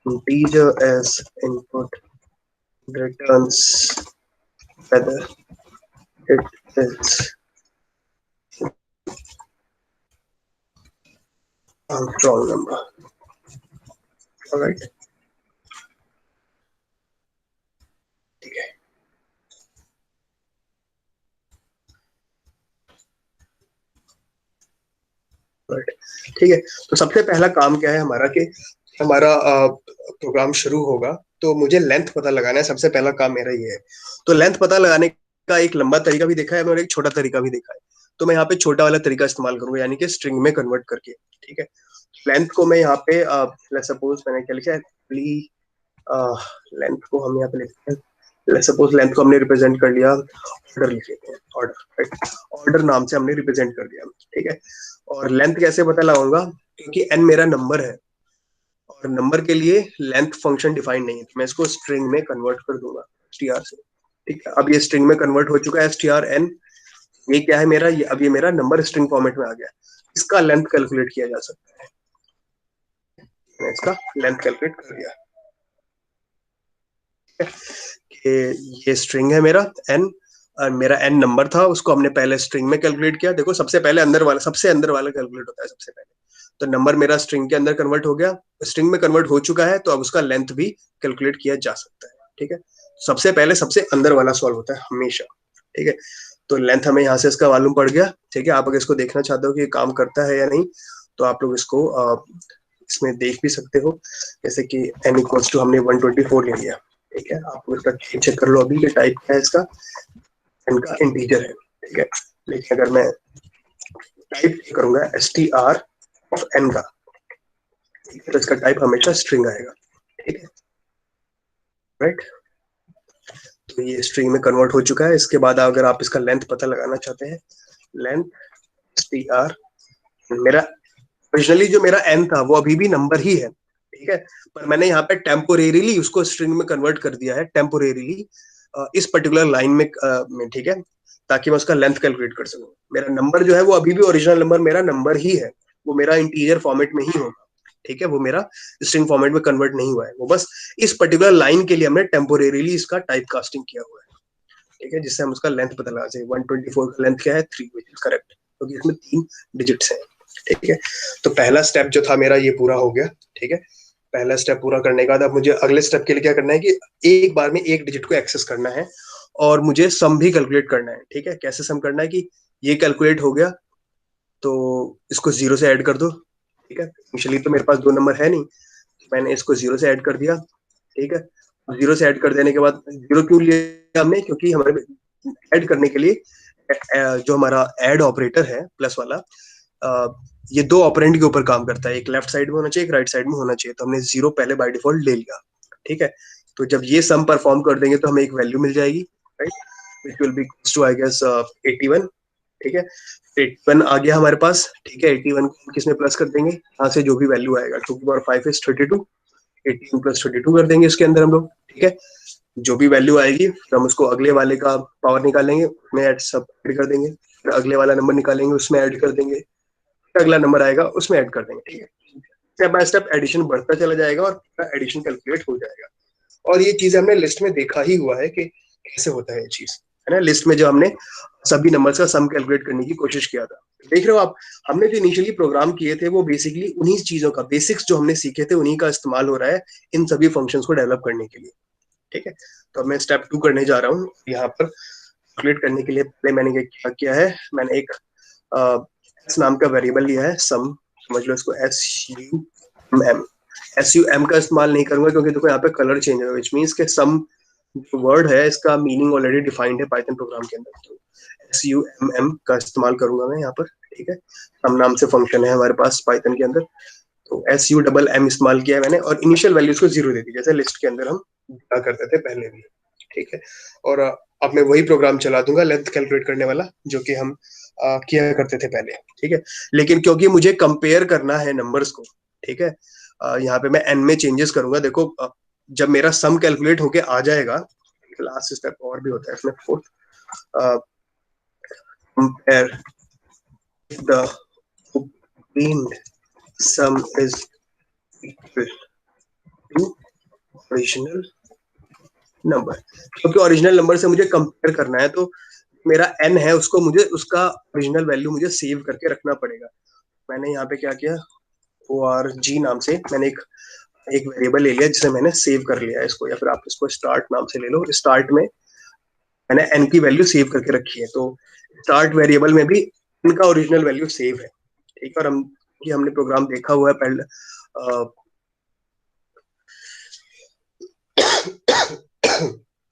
integer as input, returns whether it is Armstrong number. All right, ठीक है। ठीक है, तो सबसे पहला काम क्या है हमारा कि हमारा प्रोग्राम शुरू होगा तो मुझे लेंथ पता लगाना है। सबसे पहला काम मेरा ये है। तो लेंथ पता लगाने का एक लंबा तरीका भी देखा है और एक छोटा तरीका भी देखा है। तो मैं यहाँ पे छोटा वाला तरीका इस्तेमाल करूंगा, यानी कि स्ट्रिंग में कन्वर्ट करके, ठीक है। लेंथ को मैं यहाँ पे लेट्स सपोज मैंने क्या लिखा है, लेंथ को हम यहाँ पे लिखते हैं, लेट्स सपोज लेंथ को हमने रिप्रेजेंट कर लिया, ऑर्डर लिख लेते हैं, ऑर्डर, राइट, ऑर्डर नाम से हमने रिप्रेजेंट कर दिया, ठीक है। और लेंथ कैसे पता लगाऊंगा, क्योंकि n मेरा नंबर है और नंबर के लिए लेंथ फंक्शन डिफाइन नहीं है, तो मैं इसको स्ट्रिंग में कन्वर्ट कर दूंगा str से, ठीक है। अब ये स्ट्रिंग में कन्वर्ट हो चुका है strn, ये क्या है मेरा, ये अब ये मेरा नंबर स्ट्रिंग फॉर्मेट में आ गया। इसका लेंथ कैलकुलेट किया जा सकता है, मैं इसका लेंथ कैलकुलेट कर दिया कि ये स्ट्रिंग है मेरा n, और मेरा n नंबर था, उसको हमने पहले स्ट्रिंग में कैलकुलेट किया। देखो सबसे पहले अंदर वाला, सबसे अंदर वाला कैलकुलेट होता है सबसे पहले। तो नंबर मेरा स्ट्रिंग के अंदर कन्वर्ट हो गया, स्ट्रिंग में कन्वर्ट हो चुका है, तो अब उसका लेंथ भी कैलकुलेट किया जा सकता है, ठीक है। सबसे पहले सबसे अंदर वाला सॉल्व होता है हमेशा, ठीक है। तो लेंथ हमें यहाँ से इसका मालूम पड़ गया, ठीक है। आप अगर इसको देखना चाहते हो कि ये काम करता है या नहीं, तो आप लोग इसको इसमें देख भी सकते हो, जैसे कि n इक्वल्स टू हमने 124 ले लिया, ठीक है। आप इसका चेक कर लो अभी कि टाइप क्या है इसका, n का इंटीजर है, ठीक है। लेकिन अगर मैं टाइप करूंगा str ऑफ n का, ठीक है, तो इसका टाइप हमेशा स्ट्रिंग आएगा, ठीक है, राइट। तो ये स्ट्रिंग में कन्वर्ट हो चुका है। इसके बाद अगर आप इसका लेंथ पता लगाना चाहते हैं, लेंथ str, मेरा ओरिजिनली जो मेरा n था वो अभी भी नंबर ही है, ठीक है, पर मैंने यहाँ पे टेम्पोरेरीली उसको स्ट्रिंग में कन्वर्ट कर दिया है, टेम्पोरेरीली इस पर्टिकुलर लाइन में, ठीक है, ताकि मैं उसका लेंथ कैलकुलेट कर सकूं। मेरा नंबर जो है वो अभी भी ओरिजिनल नंबर मेरा नंबर ही है, वो मेरा इंटीजर फॉर्मेट में ही होगा, ठीक है, वो मेरा स्ट्रिंग फॉर्मेट में कन्वर्ट नहीं हुआ है। वो बस इस पर्टिकुलर लाइन के लिए हमने टेम्पोरेरीली इसका टाइप कास्टिंग किया हुआ है, ठीक है, जिससे हम उसका लेंथ पता लगा सकें। 124 का लेंथ क्या है, 3, विच इज करेक्ट, क्योंकि इसमें 3 डिजिट्स हैं, ठीक है। तो पहला स्टेप जो था मेरा ये पूरा हो गया, ठीक है। पहला स्टेप पूरा करने के बाद अब मुझे अगले स्टेप के लिए क्या करना है कि एक बार में एक डिजिट को एक्सेस करना है और मुझे सम भी कैलकुलेट करना है, ठीक है। कैसे सम करना है कि ये कैलकुलेट हो गया तो इसको 0 से ऐड कर दो, ठीक है। इनिशियली तो मेरे पास 2 नंबर है नहीं, मैंने इसको 0 से ऐड कर दिया, ठीक है। 0 से ऐड कर देने के बाद 0 क्यों लिया हमने, क्योंकि हमारे ऐड करने के लिए जो हमारा ऐड ऑपरेटर है प्लस वाला, ये 2 ऑपरेंड के ऊपर काम करता है, एक लेफ्ट साइड में होना चाहिए, एक राइट साइड में होना चाहिए। तो हमने 0 पहले बाय डिफॉल्ट ले लिया, ठीक है। तो जब ये सम परफॉर्म कर देंगे तो हमें एक वैल्यू मिल जाएगी, right, which will be equals to I guess 81, ठीक है। 81 आ गया हमारे पास, ठीक है। 81 को किसमें प्लस कर देंगे, यहाँ से जो भी वैल्यू आएगा, 2 की पावर 5 इज 32, 18 + 22 कर देंगे इसके अंदर हम लोग, ठीक है। जो भी वैल्यू आएगी तो हम उसको अगले वाले का पावर निकालेंगे, उसमें ऐड सब ऐड कर देंगे, फिर अगले वाला नंबर निकालेंगे उसमें ऐड कर देंगे, फिर अगला नंबर आएगा उसमें ऐड कर देंगे, ठीक है। स्टेप बाय स्टेप एडिशन बढ़ता चला जाएगा और पूरा एडिशन कैलकुलेट हो जाएगा। और ये चीज हमने लिस्ट में देखा ही हुआ है कि कैसे होता है ये चीज, है ना। लिस्ट में जो हमने सभी नंबर्स का सम कैलकुलेट करने की कोशिश किया था, देख रहे हो आप, हमने जो इनिशियली प्रोग्राम किए थे वो बेसिकली उन्हीं चीजों का बेसिक्स जो हमने सीखे थे उन्हीं का इस्तेमाल हो रहा है इन सभी फंक्शंस को डेवलप करने के लिए, ठीक है। तो मैं स्टेप 2 करने जा रहा हूँ। यहाँ पर कैलकुलेट करने के लिए पहले मैंने क्या किया है, मैंने एक एस नाम का वेरिएबल लिया है, सम, समझ लो इसको SUM का इस्तेमाल नहीं करूंगा क्योंकि देखो यहाँ पे कलर चेंज है, विच मीन्स के सम जो वर्ड है इसका मीनिंग ऑलरेडी डिफाइंड है पाइथन प्रोग्राम के अंदर, तो SUMM का इस्तेमाल करूंगा मैं यहाँ पर, ठीक है। सम नाम से फंक्शन है हमारे पास पाइथन के अंदर, तो SUMM इस्तेमाल किया है मैंने और इनिशियल वैल्यूज को 0 दे दी जैसे लिस्ट के अंदर हम दिया करते थे पहले भी, ठीक है। और अब मैं वही प्रोग्राम चला दूंगा लेंथ कैलकुलेट करने वाला जो कि हम किया करते थे पहले, ठीक है। लेकिन क्योंकि मुझे कंपेयर करना है नंबर्स को, ठीक है, यहाँ पे मैं n में चेंजेस करूंगा। देखो जब मेरा सम कैलकुलेट होके आ जाएगा, लास्ट स्टेप और भी होता है इसमें, fourth, compare the obtained sum is equal to original number, क्योंकि ओरिजिनल नंबर से मुझे कंपेयर करना है तो मेरा n है उसको मुझे उसका ओरिजिनल वैल्यू मुझे सेव करके रखना पड़ेगा। मैंने यहाँ पे क्या किया, org नाम से मैंने एक वेरिएबल ले लिया जिसे मैंने सेव कर लिया है इसको, या फिर आप इसको स्टार्ट नाम से ले लो। स्टार्ट में मैंने n की वैल्यू सेव करके रखी है, तो स्टार्ट वेरिएबल में भी n का ओरिजिनल वैल्यू सेव है, ठीक है। और हमने प्रोग्राम देखा हुआ है पहले,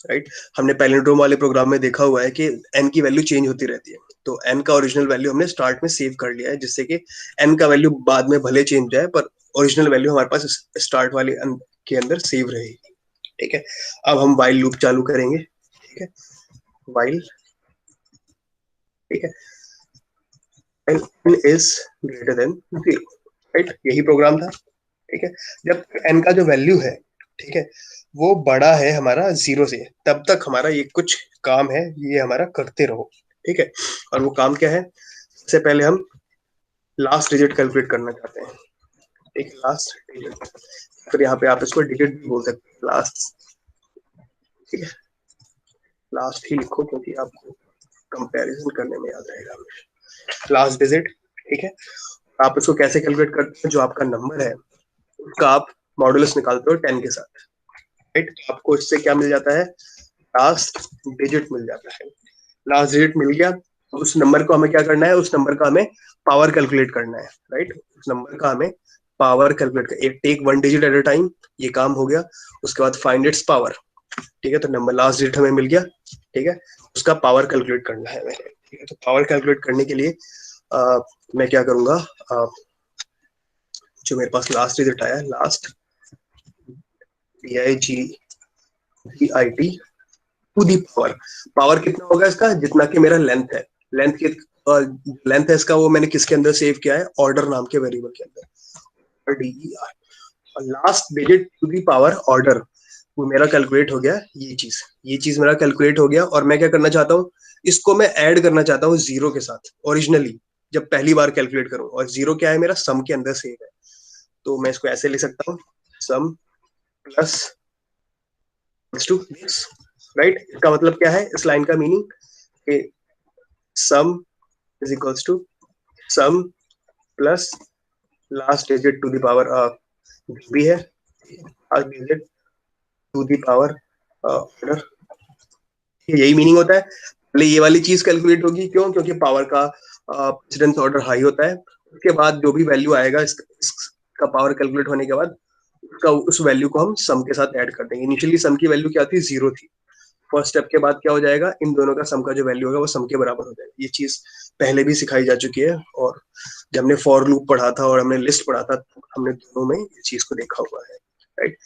राइट, हमने पैलिंड्रोम वाले प्रोग्राम में देखा हुआ है कि n की वैल्यू चेंज होती रहती है, तो n का ओरिजिनल वैल्यू हमने स्टार्ट में सेव कर लिया है जिससे कि n का वैल्यू बाद में भले चेंज जाए पर ओरिजिनल वैल्यू हमारे पास स्टार्ट वाले के अंदर सेव रहेगी, ठीक है। अब हम व्हाइल लूप चालू करेंगे, ठीक है, व्हाइल, ठीक है, n is greater than 0, right, यही प्रोग्राम था, ठीक है। जब n का जो वैल्यू है, ठीक है, वो बड़ा है हमारा 0 से, तब तक हमारा ये कुछ काम है ये हमारा करते रहो, ठीक है। और वो काम क्या है, सबसे पहले हम लास्ट डिजिट कैलकुलेट करना चाहते हैं, एक लास्ट डिजिट, फिर यहाँ पे आप इसको डिजिट भी बोल सकते हैं, लास्ट, ठीक है, लास्ट ही लिखो क्योंकि आपको कंपैरिजन करने में याद रहेगा हमेशा, लास्ट डिजिट, ठीक है। आप इसको कैसे कैलकुलेट करते हैं, जो आपका नंबर है उसका आप मॉडुलस निकालते हो 10 के साथ, राइट। आपको इससे क्या मिल जाता है, लास्ट डिजिट मिल जाता है। लास्ट डिजिट मिल गया तो उस नंबर को हमें क्या करना है, उस नंबर का हमें पावर कैलकुलेट करना है, राइट। उस नंबर का हमें power calculate, take 1 digit at a time, ये काम हो गया। उसके बाद फाइंड इट्स पावर, ठीक है, तो नंबर लास्ट डिजिट हमें मिल गया, ठीक है, उसका पावर कैलकुलेट करना है हमें, ठीक है। तो पावर कैलकुलेट करने के लिए मैं क्या करूंगा, जो मेरे पास लास्ट डिजिट आया, last DIGIT to the power, power कितना होगा इसका, जितना कि मेरा लेंथ है, लेंथ है इसका वो मैंने किसके अंदर सेव किया है, ऑर्डर नाम के वेरिएबल के अंदर, DER, और last digit to the power order वो मेरा कैलकुलेट हो गया, ये चीज मेरा कैलकुलेट हो गया। और मैं क्या करना चाहता हूँ, इसको मैं ऐड करना चाहता हूँ 0 के साथ ओरिजिनली, जब पहली बार कैलकुलेट करूँ, और 0 क्या है, मेरा सम के अंदर सेव है, तो मैं इसको ऐसे लिख सकता हूँ, sum plus to this, right. इसका मतलब क्या है, इस लाइन का meaning, sum is equals to sum plus last digit to the power भी है, last digit to the power order, यही मीनिंग होता है। पहले ये वाली चीज कैलकुलेट होगी, क्यों, क्योंकि पावर का प्रेसिडेंस ऑर्डर हाई होता है। उसके बाद जो भी वैल्यू आएगा इसका पावर कैलकुलेट होने के बाद उसका उस वैल्यू को हम सम के साथ ऐड कर देंगे। इनिशियली सम की वैल्यू क्या थी, 0 थी। फर्स्ट स्टेप के बाद क्या हो जाएगा, इन दोनों का सम का जो वैल्यू होगा वो सम के बराबर हो जाएगा। ये चीज पहले भी सिखाई जा चुकी है, और जब हमने फॉर लूप पढ़ा था और हमने लिस्ट पढ़ा था, हमने दोनों में इस चीज को देखा हुआ है, राइट।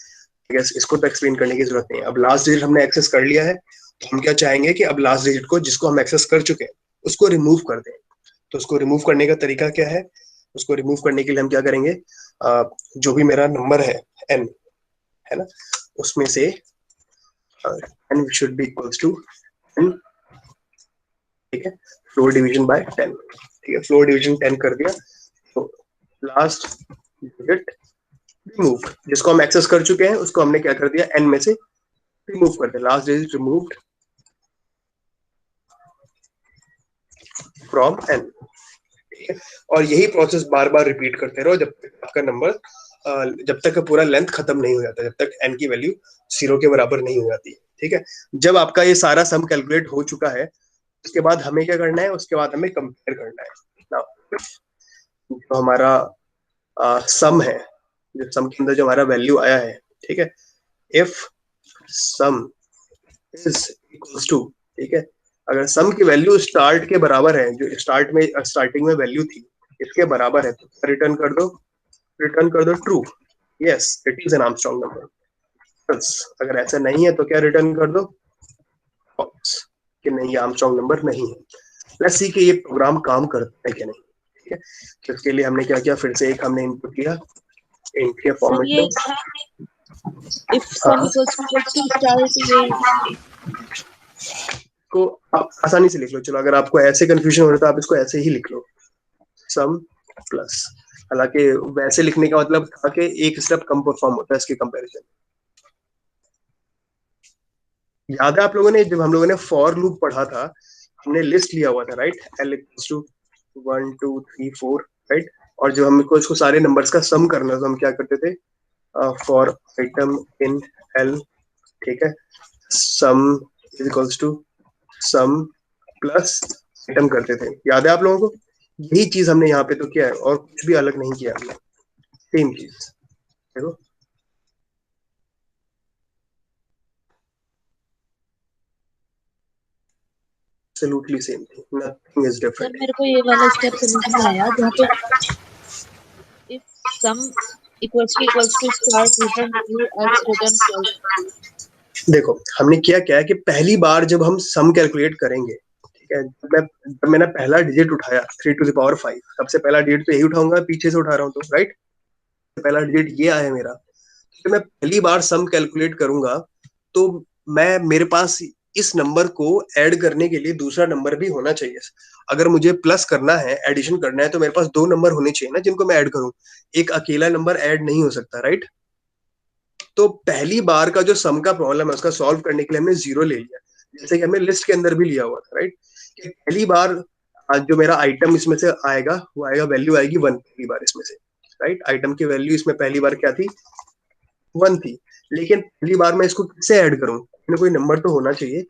ठीक है, इसको तो एक्सप्लेन करने की जरूरत नहीं है। अब लास्ट डिजिट हमने एक्सेस कर लिया है, तो हम क्या चाहेंगे कि अब लास्ट डिजिट को, जिसको हम एक्सेस कर चुके हैं, उसको रिमूव कर दें। तो उसको रिमूव करने का तरीका क्या है, उसको रिमूव करने के लिए हम क्या करेंगे, जो भी मेरा नंबर है n, है ना, उसमें से n should be equals to n, ठीक है, फ्लोर डिवीजन बाय 10, ठीक है, फ्लोर डिवीजन 10 कर दिया तो लास्ट डिजिट रिमूव, जिसको हम एक्सेस कर चुके हैं उसको हमने क्या कर दिया, n में से रिमूव कर दिया, last digit removed from n, ठीक है। और यही प्रोसेस बार बार रिपीट करते रहो जब तक आपका नंबर जब तक पूरा लेंथ खत्म नहीं हो जाता, जब तक n की वैल्यू 0 के बराबर नहीं हो जाती, ठीक है। जब आपका ये सारा सम कैलकुलेट हो चुका है उसके बाद हमें क्या करना है, उसके बाद हमें कंपेयर करना है। Now, जो हमारा सम है, जो सम के अंदर जो हमारा वैल्यू आया है, ठीक है, if sum is equals to, ठीक है, अगर सम की वैल्यू स्टार्ट के बराबर है, जो स्टार्टिंग में वैल्यू थी इसके बराबर है, तो रिटर्न कर दो true, yes it is an Armstrong number. अगर ऐसा नहीं है तो क्या रिटर्न कर दो, फॉल्स, कि नहीं ये आर्मस्ट्रांग नंबर नहीं है। लेट्स सी कि ये प्रोग्राम काम करता है कि नहीं, ठीक है। तो इसके लिए हमने क्या किया, फिर से एक हमने इनपुट किया इंट के फॉर्मेट में, if sum equals to start ये को आप आसानी से लिख लो। चलो अगर आपको ऐसे कंफ्यूजन हो रहा है तो आप इसको ऐसे ही लिख लो, सम प्लस, हालांकि वैसे लिखने का मतलब था कि एक स्टेप कम परफॉर्म होता है इसके कंपैरिजन। याद है आप लोगों ने जब हम लोगों ने फॉर लूप पढ़ा था, हमने लिस्ट लिया हुआ था, right, l equals to 1 2 3 4, right, और जब हमको इसको सारे नंबर्स का सम करना तो हम क्या करते थे, फॉर आइटम इन l, ठीक है, sum is equals to sum plus item करते थे। याद है आप लोगों को? यही चीज हमने यहाँ पे तो किया है और कुछ भी अलग नहीं किया हमने, सेम चीज। देखो absolutely same thing, nothing is sir different. मेरे को ये वाला स्टेप समझ में आया जहाँ पे if sum equals to start return true else return false। देखो हमने किया क्या है कि पहली बार जब हम सम कैलकुलेट करेंगे, ठीक है, जब मैंने पहला डिजिट उठाया 3 टू द पावर 5, सबसे पहला डिजिट तो यही उठाऊंगा, पीछे से उठा रहा हूँ तो, राइट, पहला डिजिट ये आया मेरा, तो मैं पहली बार सम कैलकुलेट करूंगा तो मेरे पास इस नंबर को ऐड करने के लिए दूसरा नंबर भी होना चाहिए। अगर मुझे प्लस करना है, एडिशन करना है, तो मेरे पास दो नंबर होने चाहिए ना जिनको मैं ऐड करूं, एक अकेला नंबर ऐड नहीं हो सकता, राइट। तो पहली बार का जो सम का प्रॉब्लम है उसका सॉल्व करने के लिए हमने 0 ले लिया, जैसे कि हमने लिस्ट के अंदर भी लिया हुआ था, राइट। पहली बार जो मेरा आइटम इसमें से आएगा वो आएगा, वैल्यू आएगी 1 पहली बार इसमें से, राइट। आइटम की वैल्यू इसमें पहली बार क्या थी, 1 थी, लेकिन पहली बार मैं इसको किससे ऐड करूं, कोई नंबर तो होना चाहिए,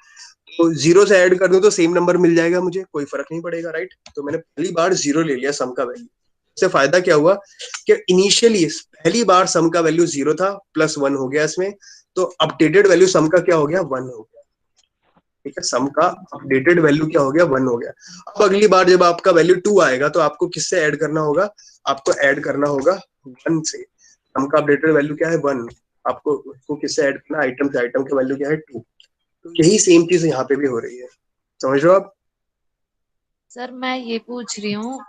तो 0 से ऐड कर दूं तो सेम नंबर मिल जाएगा मुझे, कोई फर्क नहीं पड़ेगा, राइट। तो मैंने पहली बार 0 ले लिया सम का वैल्यू। इससे फायदा क्या हुआ कि इनिशियली पहली बार सम का वैल्यू 0 था, +1 हो गया इसमें, तो अपडेटेड वैल्यू सम का क्या हो गया, 1 हो गया, ठीक है। सम का अपडेटेड वैल्यू क्या हो गया, 1 हो गया। अब अगली बार जब आपका वैल्यू 2 आएगा तो आपको किससे ऐड करना होगा, आपको ऐड करना होगा 1 से। सम का अपडेटेड वैल्यू क्या है, 1, आपको उसको किससे ऐड करना, आइटम से, आइटम की वैल्यू क्या है 2। तो यही सेम चीज यहाँ पे भी हो रही है, समझ रहे हो आप? सर मैं ये पूछ रही हूँ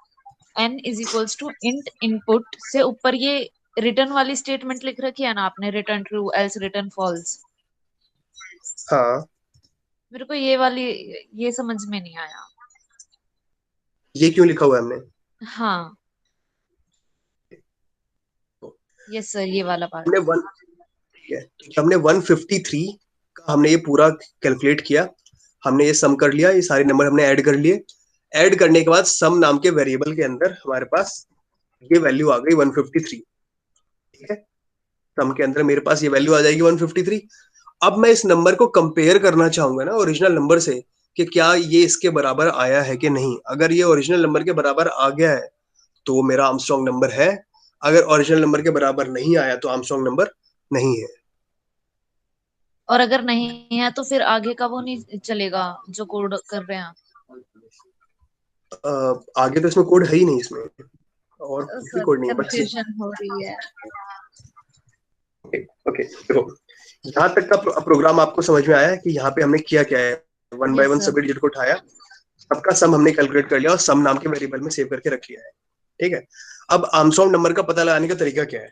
n is equals to int input से ऊपर ये रिटर्न वाली स्टेटमेंट लिख रखी है ना आपने, return true else return false. हाँ, मेरे को ये वाली ये समझ में नहीं आया। ये क्यों लिखा हुआ है हमने? हाँ यस सर, ये वाला पार्ट। हमने 1, ठीक है, हमने 153 का हमने ये पूरा कैलकुलेट किया, हमने ये सम कर लिया, ये सारे नंबर हमने ऐड कर लिए। ऐड करने के बाद सम नाम के वेरिएबल के अंदर हमारे पास ये वैल्यू आ गई 153, ठीक है। सम के अंदर मेरे पास ये वैल्यू आ जाएगी 153। अब मैं इस नंबर को कंपेयर करना चाहूंगा ना ओरिजिनल नंबर से कि क्या ये इसके बराबर आया है कि नहीं। अगर ये ओरिजिनल नंबर के बराबर आ गया है तो मेरा आर्मस्ट्रांग नंबर है, अगर ओरिजिनल नंबर के बराबर नहीं आया तो आर्मस्ट्रांग नंबर नहीं है। और अगर नहीं है तो फिर आगे का वो नहीं चलेगा जो कोड कर रहे हैं। आगे तो इसमें कोड है ही नहीं, इसमें और कुछ भी सर कोड नहीं है, बस कंफ्यूजन हो रही है। ओके देखो, यहाँ तक का प्रोग्राम आपको समझ में आया है कि यहाँ पे हमने किया क्या है, 1 बाय 1 सभी डिजिट को उठाया, सबका सम हमने कैलकुलेट कर लिया और सम नाम के वेरिएबल में सेव करके रख लिया है, ठीक है। अब आर्मस्ट्रांग नंबर का पता लगाने का तरीका क्या है,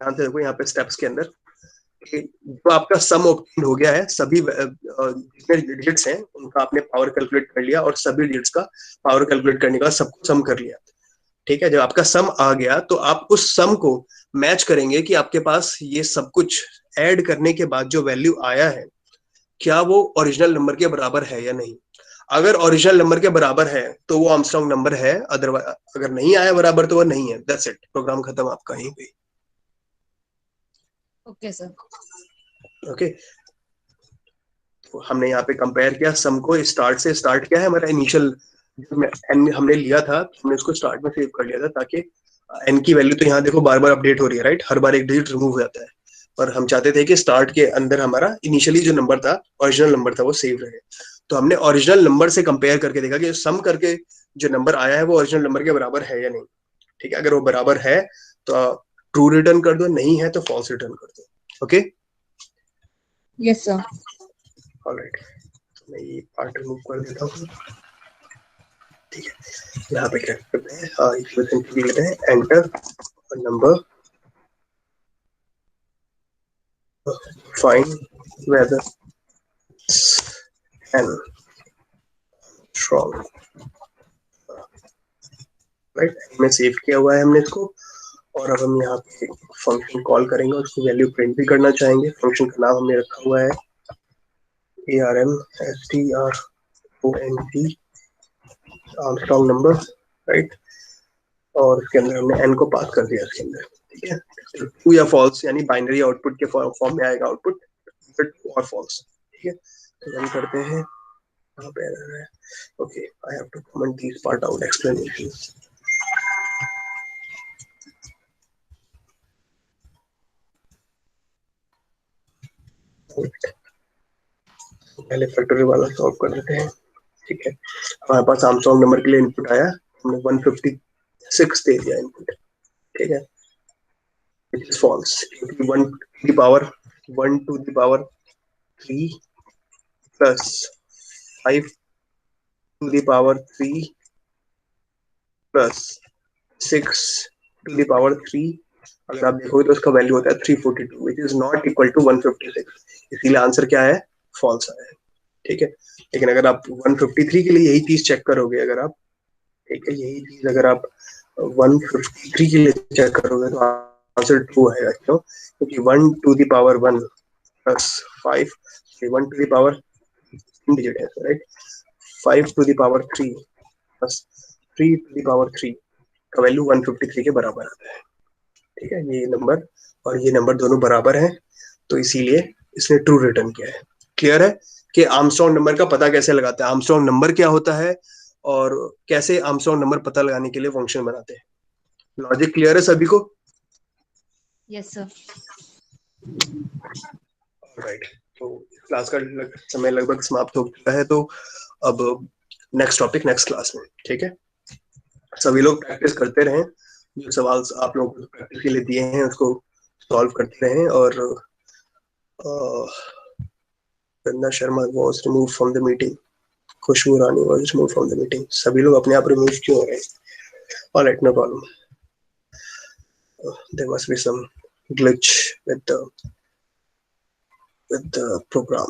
ध्यान से देखो यहाँ पे स्टेप्स के अंदर कि जो आपका सम ऑब्टेन हो गया है, सभी जितने डिजिट्स हैं उनका आपने पावर कैलकुलेट कर लिया और सभी डिजिट्स का पावर कैलकुलेट करने का सबको सम कर लिया। ठीक है, जब आपका सम आ गया तो आप उस सम को मैच करेंगे कि आपके पास ये सब कुछ ऐड करने के बाद जो वैल्यू आया है क्या वो ओरिजिनल नंबर के बराबर है या नहीं। अगर ओरिजिनल नंबर के बराबर है तो वो आर्मस्ट्रांग नंबर है, अदरवाइज अगर नहीं आया बराबर तो वो नहीं है। दैट्स इट, प्रोग्राम खत्म आपका यहीं पे। Okay sir. ओके, तो हमने यहाँ पे कंपेयर किया सम को स्टार्ट से। स्टार्ट क्या है हमारा इनिशियल एन हमने लिया था, हमने उसको स्टार्ट में सेव कर लिया था ताकि एन की वैल्यू तो यहाँ देखो बार बार अपडेट हो रही है, राइट, हर बार एक डिजिट रिमूव हो जाता है, पर हम चाहते थे कि स्टार्ट के अंदर हमारा इनिशियली जो नंबर था, ओरिजिनल नंबर था, वो सेव रहे। तो हमने ओरिजिनल नंबर से कंपेयर करके देखा कि सम करके जो नंबर आया है वो ओरिजिनल नंबर के बराबर है या नहीं। ठीक है, अगर वो बराबर है तो ट्रू रिटर्न कर दो, नहीं है तो फॉल्स रिटर्न कर दो। Okay, yes sir. ऑलराइट, मैं ये पार्ट रिमूव कर देता हूँ। ठीक है, यहाँ पे क्या करते हैं, इक्वेशन के लिए लेते हैं enter number, find whether n strong, right, में सेव किया हुआ है हमने इसको। और अब हम यहाँ पे फंक्शन कॉल करेंगे और उसकी वैल्यू प्रिंट भी करना चाहेंगे। फंक्शन का नाम हमने रखा हुआ है ARMSTRONG आर्मस्ट्रांग नंबर, राइट, और इसके अंदर हमने n को पास कर दिया इसके अंदर। ठीक है, ट्रू या फॉल्स यानी बाइनरी आउटपुट के फॉर्म में आएगा आउटपुट, ट्रू और फॉल्स। ठीक है, तो हम करते हैं यहाँ पे एरर है। Okay, I have to comment this part out, explanation. पहले फैक्टोरियल वाला सॉल्व कर लेते हैं। ठीक है, हमारे पास आर्मस्ट्रांग नंबर के लिए इनपुट आया, हमने 156 दे दिया इनपुट। ठीक है, which is false, क्योंकि 1 to the power 3 plus 5 to the power 3 plus 6 to the power 3, अगर आप देखोगे तो उसका वैल्यू होता है 342, which is not equal to 156। इसीलिए आंसर क्या है, फॉल्स आया है। ठीक है, लेकिन अगर आप 153 के लिए यही चीज चेक करोगे, अगर आप, ठीक है, यही चीज अगर आप 153 के लिए चेक करोगे तो आंसर ट्रू आएगा। क्यों? क्योंकि 1 to the power 1 plus 5, 1 to the power digit है, right, 5 to the power 3 plus 3 to the power 3 का वैल्यू 153 के बराबर आता है। ठीक है, ये नंबर और ये नंबर दोनों बराबर हैं, तो इसीलिए इसने ट्रू रिटर्न किया है। क्लियर है कि आर्मस्ट्रांग नंबर का पता कैसे लगाते हैं, आर्मस्ट्रांग नंबर क्या होता है और कैसे आर्मस्ट्रांग नंबर पता लगाने के लिए फंक्शन बनाते हैं। लॉजिक क्लियर है सभी को? Yes sir. राइट, तो क्लास का समय लगभग समाप्त हो चुका है, तो अब नेक्स्ट टॉपिक नेक्स्ट क्लास में। ठीक है, सभी लोग प्रैक्टिस करते रहें, जो सवाल आप लोगों को प्रैक्टिस के लिए दिए हैं उसको सॉल्व करते रहें। और गंदा Sharma was removed from the meeting, Khushboo Rani was removed from the meeting। सभी लोग अपने आप रिमूव क्यों हो रहे हैं? Alright, no problem. There must be some glitch with the program.